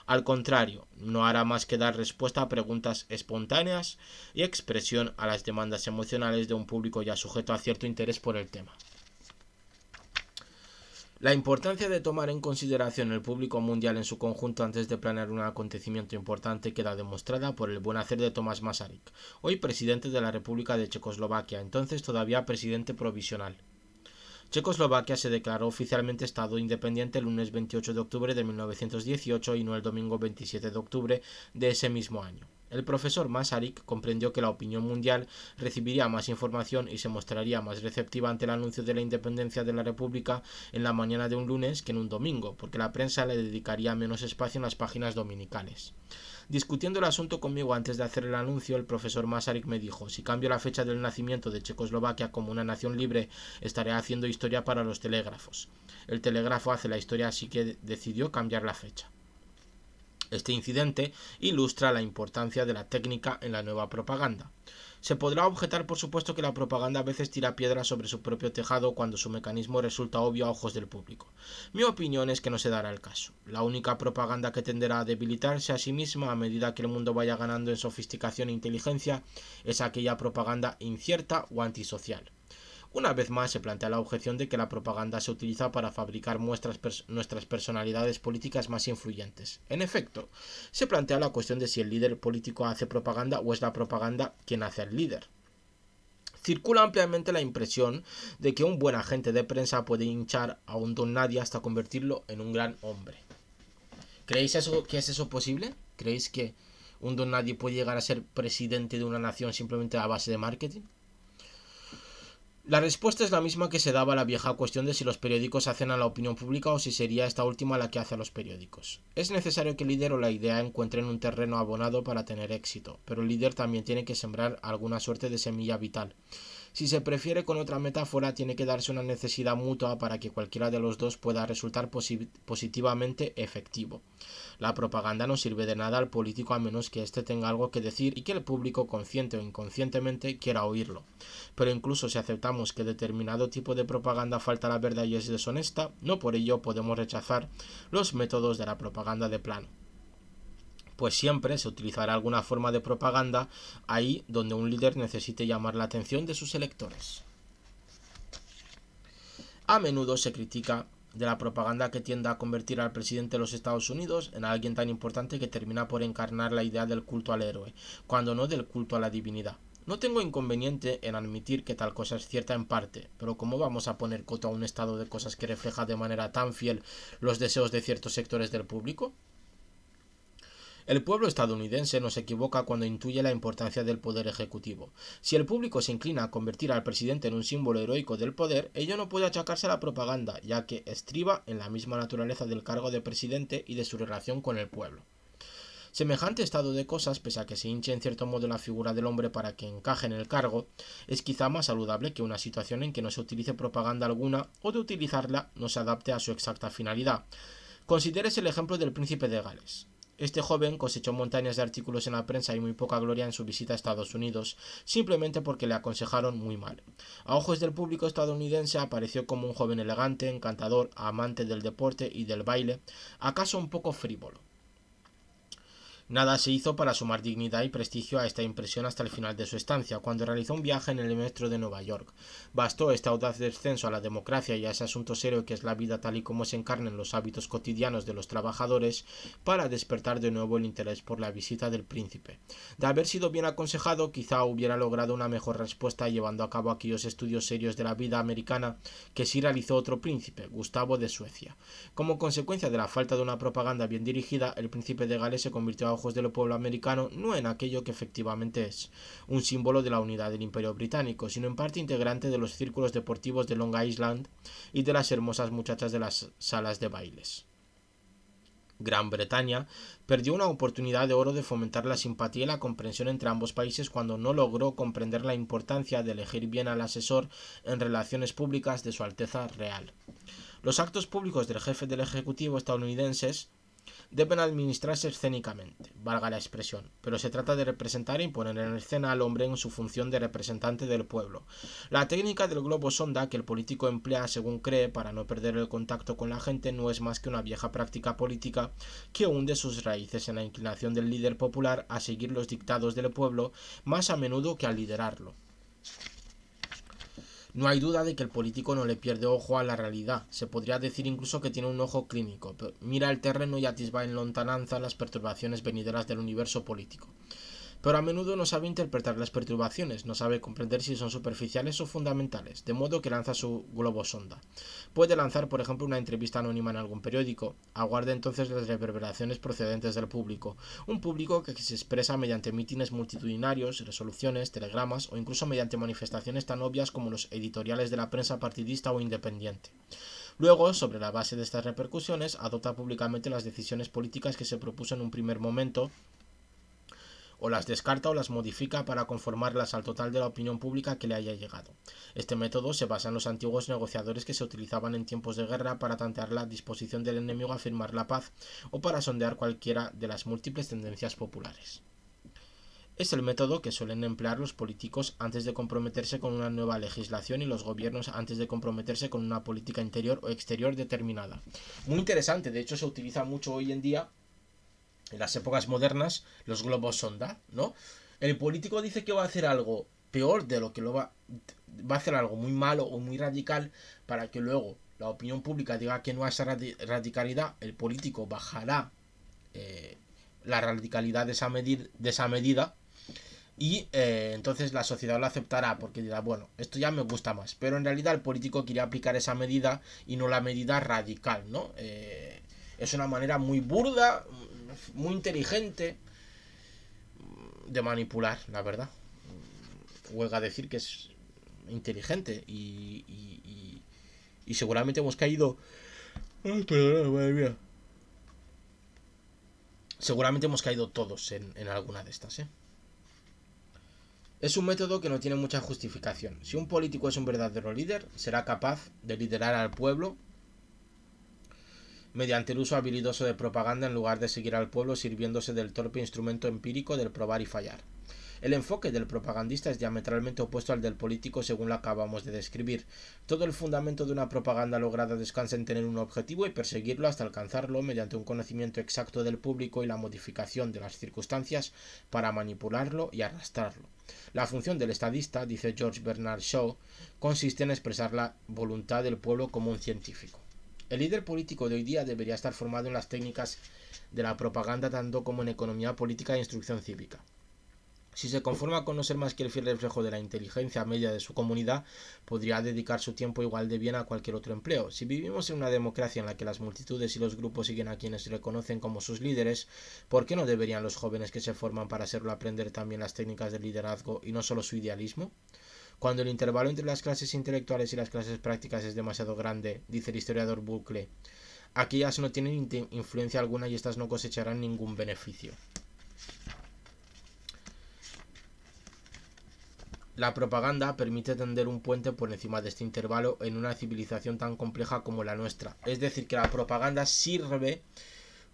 Al contrario, no hará más que dar respuesta a preguntas espontáneas y expresión a las demandas emocionales de un público ya sujeto a cierto interés por el tema. La importancia de tomar en consideración el público mundial en su conjunto antes de planear un acontecimiento importante queda demostrada por el buen hacer de Tomás Masaryk, hoy presidente de la República de Checoslovaquia, entonces todavía presidente provisional. Checoslovaquia se declaró oficialmente Estado independiente el lunes 28 de octubre de 1918 y no el domingo 27 de octubre de ese mismo año. El profesor Masaryk comprendió que la opinión mundial recibiría más información y se mostraría más receptiva ante el anuncio de la independencia de la República en la mañana de un lunes que en un domingo, porque la prensa le dedicaría menos espacio en las páginas dominicales. Discutiendo el asunto conmigo antes de hacer el anuncio, el profesor Masaryk me dijo: si cambio la fecha del nacimiento de Checoslovaquia como una nación libre, estaré haciendo historia para los telégrafos. El telégrafo hace la historia, así que decidió cambiar la fecha. Este incidente ilustra la importancia de la técnica en la nueva propaganda. Se podrá objetar, por supuesto, que la propaganda a veces tira piedras sobre su propio tejado cuando su mecanismo resulta obvio a ojos del público. Mi opinión es que no se dará el caso. La única propaganda que tenderá a debilitarse a sí misma a medida que el mundo vaya ganando en sofisticación e inteligencia es aquella propaganda incierta o antisocial. Una vez más se plantea la objeción de que la propaganda se utiliza para fabricar nuestras personalidades políticas más influyentes. En efecto, se plantea la cuestión de si el líder político hace propaganda o es la propaganda quien hace al líder. Circula ampliamente la impresión de que un buen agente de prensa puede hinchar a un don nadie hasta convertirlo en un gran hombre. ¿Creéis que es eso posible? ¿Creéis que un don nadie puede llegar a ser presidente de una nación simplemente a base de marketing? La respuesta es la misma que se daba a la vieja cuestión de si los periódicos hacen a la opinión pública o si sería esta última la que hace a los periódicos. Es necesario que el líder o la idea encuentren un terreno abonado para tener éxito, pero el líder también tiene que sembrar alguna suerte de semilla vital. Si se prefiere con otra metáfora, tiene que darse una necesidad mutua para que cualquiera de los dos pueda resultar positivamente efectivo. La propaganda no sirve de nada al político a menos que éste tenga algo que decir y que el público, consciente o inconscientemente, quiera oírlo. Pero incluso si aceptamos que determinado tipo de propaganda falta la verdad y es deshonesta, no por ello podemos rechazar los métodos de la propaganda de plano. Pues siempre se utilizará alguna forma de propaganda ahí donde un líder necesite llamar la atención de sus electores. A menudo se critica de la propaganda que tiende a convertir al presidente de los Estados Unidos en alguien tan importante que termina por encarnar la idea del culto al héroe, cuando no del culto a la divinidad. No tengo inconveniente en admitir que tal cosa es cierta en parte, pero ¿cómo vamos a poner coto a un estado de cosas que refleja de manera tan fiel los deseos de ciertos sectores del público? El pueblo estadounidense no se equivoca cuando intuye la importancia del poder ejecutivo. Si el público se inclina a convertir al presidente en un símbolo heroico del poder, ello no puede achacarse a la propaganda, ya que estriba en la misma naturaleza del cargo de presidente y de su relación con el pueblo. Semejante estado de cosas, pese a que se hinche en cierto modo la figura del hombre para que encaje en el cargo, es quizá más saludable que una situación en que no se utilice propaganda alguna o de utilizarla no se adapte a su exacta finalidad. Considérese el ejemplo del príncipe de Gales. Este joven cosechó montañas de artículos en la prensa y muy poca gloria en su visita a Estados Unidos, simplemente porque le aconsejaron muy mal. A ojos del público estadounidense apareció como un joven elegante, encantador, amante del deporte y del baile, acaso un poco frívolo. Nada se hizo para sumar dignidad y prestigio a esta impresión hasta el final de su estancia, cuando realizó un viaje en el metro de Nueva York. Bastó este audaz descenso a la democracia y a ese asunto serio que es la vida tal y como se encarna en los hábitos cotidianos de los trabajadores para despertar de nuevo el interés por la visita del príncipe. De haber sido bien aconsejado, quizá hubiera logrado una mejor respuesta llevando a cabo aquellos estudios serios de la vida americana que sí realizó otro príncipe, Gustavo de Suecia. Como consecuencia de la falta de una propaganda bien dirigida, el príncipe de Gales se convirtió a ojos del pueblo americano no en aquello que efectivamente es, un símbolo de la unidad del Imperio Británico, sino en parte integrante de los círculos deportivos de Long Island y de las hermosas muchachas de las salas de bailes. Gran Bretaña perdió una oportunidad de oro de fomentar la simpatía y la comprensión entre ambos países cuando no logró comprender la importancia de elegir bien al asesor en relaciones públicas de Su Alteza Real. Los actos públicos del jefe del Ejecutivo estadounidenses deben administrarse escénicamente, valga la expresión, pero se trata de representar e imponer en escena al hombre en su función de representante del pueblo. La técnica del globo sonda que el político emplea según cree para no perder el contacto con la gente no es más que una vieja práctica política que hunde sus raíces en la inclinación del líder popular a seguir los dictados del pueblo más a menudo que a liderarlo. No hay duda de que el político no le pierde ojo a la realidad, se podría decir incluso que tiene un ojo clínico, mira el terreno y atisba en lontananza las perturbaciones venideras del universo político. pero a menudo no sabe interpretar las perturbaciones, no sabe comprender si son superficiales o fundamentales, de modo que lanza su globo sonda. Puede lanzar, por ejemplo, una entrevista anónima en algún periódico, aguarda entonces las reverberaciones procedentes del público, un público que se expresa mediante mítines multitudinarios, resoluciones, telegramas o incluso mediante manifestaciones tan obvias como los editoriales de la prensa partidista o independiente. Luego, sobre la base de estas repercusiones, adopta públicamente las decisiones políticas que se propuso en un primer momento, o las descarta o las modifica para conformarlas al total de la opinión pública que le haya llegado. Este método se basa en los antiguos negociadores que se utilizaban en tiempos de guerra para tantear la disposición del enemigo a firmar la paz o para sondear cualquiera de las múltiples tendencias populares. Es el método que suelen emplear los políticos antes de comprometerse con una nueva legislación y los gobiernos antes de comprometerse con una política interior o exterior determinada. Muy interesante, de hecho se utiliza mucho hoy en día, en las épocas modernas, los globos sonda, ¿no? El político dice que va a hacer algo peor de lo que va a hacer algo muy malo o muy radical para que luego la opinión pública diga que no a esa radicalidad, el político bajará la radicalidad de esa medida y entonces la sociedad lo aceptará porque dirá, bueno, esto ya me gusta más, pero en realidad el político quiere aplicar esa medida y no la medida radical, ¿no? Es una manera muy burda, muy inteligente de manipular, la verdad. Huelga decir que es inteligente y seguramente hemos caído... Ay, perdona, madre mía. Seguramente hemos caído todos en alguna de estas, ¿eh? Es un método que no tiene mucha justificación. Si un político es un verdadero líder, será capaz de liderar al pueblo mediante el uso habilidoso de propaganda en lugar de seguir al pueblo sirviéndose del torpe instrumento empírico del probar y fallar. El enfoque del propagandista es diametralmente opuesto al del político según lo acabamos de describir. Todo el fundamento de una propaganda lograda descansa en tener un objetivo y perseguirlo hasta alcanzarlo mediante un conocimiento exacto del público y la modificación de las circunstancias para manipularlo y arrastrarlo. La función del estadista, dice George Bernard Shaw, consiste en expresar la voluntad del pueblo como un científico. El líder político de hoy día debería estar formado en las técnicas de la propaganda tanto como en economía política e instrucción cívica. Si se conforma con no ser más que el fiel reflejo de la inteligencia media de su comunidad, podría dedicar su tiempo igual de bien a cualquier otro empleo. Si vivimos en una democracia en la que las multitudes y los grupos siguen a quienes reconocen como sus líderes, ¿por qué no deberían los jóvenes que se forman para serlo aprender también las técnicas del liderazgo y no solo su idealismo? Cuando el intervalo entre las clases intelectuales y las clases prácticas es demasiado grande, dice el historiador Buckley, aquellas no tienen influencia alguna y estas no cosecharán ningún beneficio. La propaganda permite tender un puente por encima de este intervalo en una civilización tan compleja como la nuestra. Es decir, que la propaganda sirve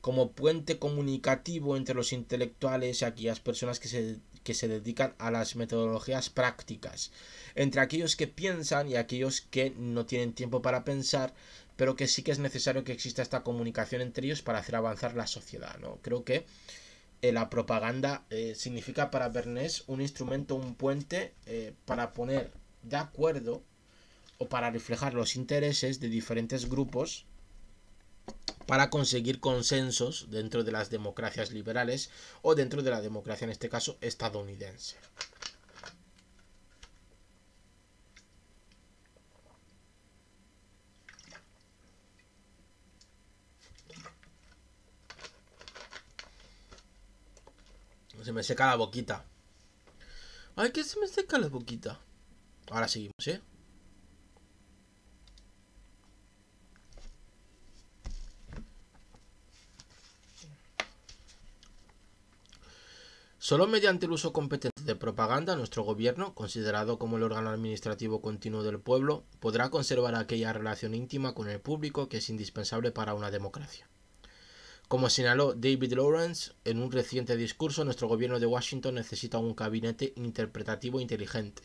como puente comunicativo entre los intelectuales y aquellas personas que se dedican a las metodologías prácticas, entre aquellos que piensan y aquellos que no tienen tiempo para pensar, pero que sí que es necesario que exista esta comunicación entre ellos para hacer avanzar la sociedad, ¿no? Creo que la propaganda significa para Bernays un instrumento, un puente para poner de acuerdo o para reflejar los intereses de diferentes grupos para conseguir consensos dentro de las democracias liberales o dentro de la democracia, en este caso, estadounidense. Se me seca la boquita. Ay, que se me seca la boquita. Ahora seguimos, ¿eh? Solo mediante el uso competente de propaganda, nuestro gobierno, considerado como el órgano administrativo continuo del pueblo, podrá conservar aquella relación íntima con el público que es indispensable para una democracia. Como señaló David Lawrence en un reciente discurso, nuestro gobierno de Washington necesita un gabinete interpretativo inteligente.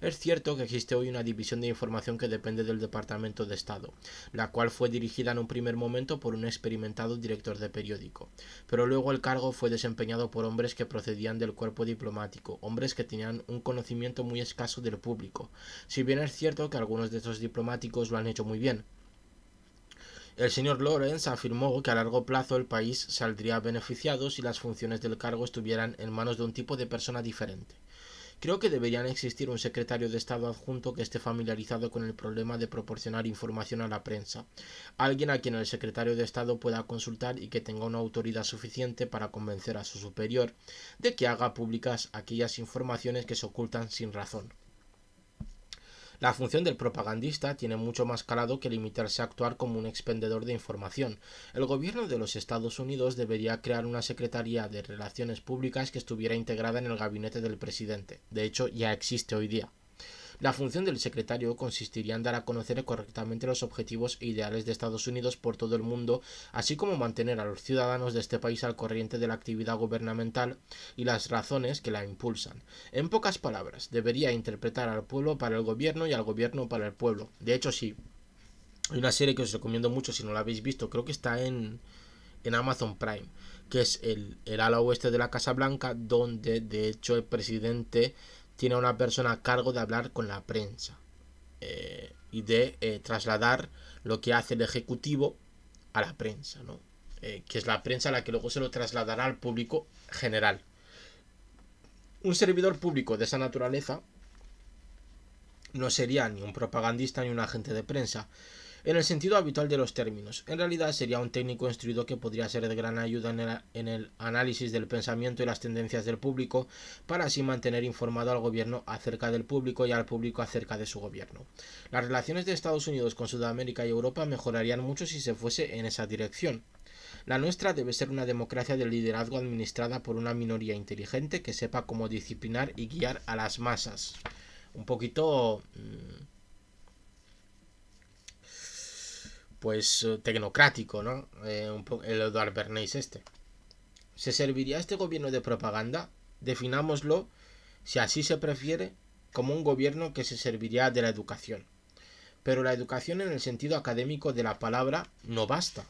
Es cierto que existe hoy una división de información que depende del Departamento de Estado, la cual fue dirigida en un primer momento por un experimentado director de periódico, pero luego el cargo fue desempeñado por hombres que procedían del cuerpo diplomático, hombres que tenían un conocimiento muy escaso del público. Si bien es cierto que algunos de estos diplomáticos lo han hecho muy bien, El señor Lawrence afirmó que a largo plazo el país saldría beneficiado si las funciones del cargo estuvieran en manos de un tipo de persona diferente. Creo que debería existir un secretario de Estado adjunto que esté familiarizado con el problema de proporcionar información a la prensa, alguien a quien el secretario de Estado pueda consultar y que tenga una autoridad suficiente para convencer a su superior de que haga públicas aquellas informaciones que se ocultan sin razón. La función del propagandista tiene mucho más calado que limitarse a actuar como un expendedor de información. El gobierno de los Estados Unidos debería crear una Secretaría de Relaciones Públicas que estuviera integrada en el gabinete del presidente. De hecho, ya existe hoy día. La función del secretario consistiría en dar a conocer correctamente los objetivos e ideales de Estados Unidos por todo el mundo, así como mantener a los ciudadanos de este país al corriente de la actividad gubernamental y las razones que la impulsan. En pocas palabras, debería interpretar al pueblo para el gobierno y al gobierno para el pueblo. De hecho, sí, hay una serie que os recomiendo mucho si no la habéis visto, creo que está en Amazon Prime, que es el ala oeste de la Casa Blanca, donde de hecho el presidente tiene a una persona a cargo de hablar con la prensa y de trasladar lo que hace el ejecutivo a la prensa, ¿no? Que es la prensa la que luego se lo trasladará al público general. Un servidor público de esa naturaleza no sería ni un propagandista ni un agente de prensa, en el sentido habitual de los términos. En realidad sería un técnico instruido que podría ser de gran ayuda en el análisis del pensamiento y las tendencias del público, para así mantener informado al gobierno acerca del público y al público acerca de su gobierno. Las relaciones de Estados Unidos con Sudamérica y Europa mejorarían mucho si se fuese en esa dirección. La nuestra debe ser una democracia de liderazgo administrada por una minoría inteligente que sepa cómo disciplinar y guiar a las masas. Un poquito pues tecnocrático, ¿no? El Edward Bernays este. ¿Se serviría este gobierno de propaganda? Definámoslo, si así se prefiere, como un gobierno que se serviría de la educación. Pero la educación en el sentido académico de la palabra no basta.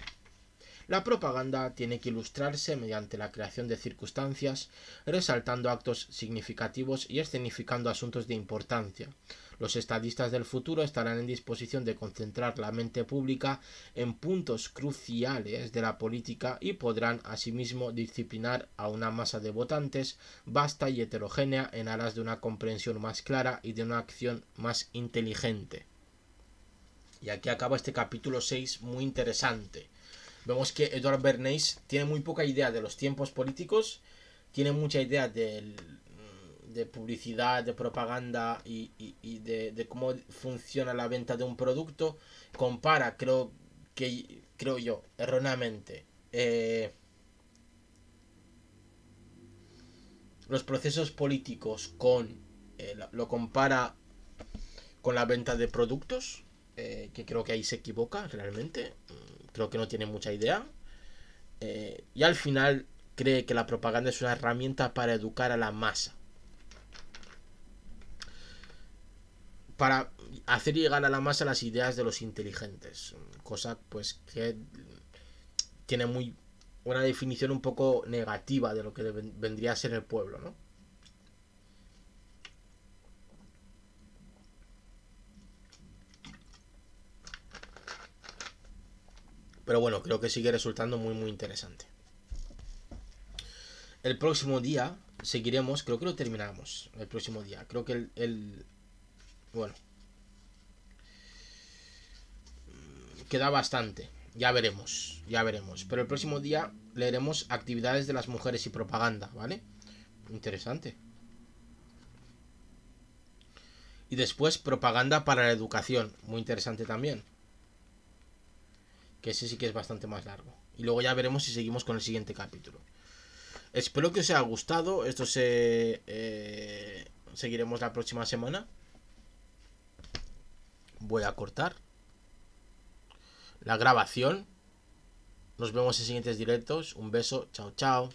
La propaganda tiene que ilustrarse mediante la creación de circunstancias, resaltando actos significativos y escenificando asuntos de importancia. Los estadistas del futuro estarán en disposición de concentrar la mente pública en puntos cruciales de la política y podrán asimismo disciplinar a una masa de votantes vasta y heterogénea en aras de una comprensión más clara y de una acción más inteligente. Y aquí acaba este capítulo 6 muy interesante. Vemos que Edward Bernays tiene muy poca idea de los tiempos políticos, tiene mucha idea de publicidad, de propaganda y de cómo funciona la venta de un producto. Compara, creo yo, erróneamente, los procesos políticos lo compara con la venta de productos, que creo que ahí se equivoca realmente. Creo que no tiene mucha idea. Y al final cree que la propaganda es una herramienta para educar a la masa, para hacer llegar a la masa las ideas de los inteligentes, cosa pues que tiene una definición un poco negativa de lo que vendría a ser el pueblo, ¿no? Pero bueno, creo que sigue resultando muy interesante. El próximo día seguiremos, creo que lo terminamos el próximo día. Creo que bueno, queda bastante. Ya veremos. Pero el próximo día leeremos actividades de las mujeres y propaganda, ¿vale? Interesante. Y después propaganda para la educación, muy interesante también. Que ese sí que es bastante más largo. Y luego ya veremos si seguimos con el siguiente capítulo. Espero que os haya gustado. Esto seguiremos la próxima semana. Voy a cortar la grabación. Nos vemos en siguientes directos. Un beso. Chao, chao.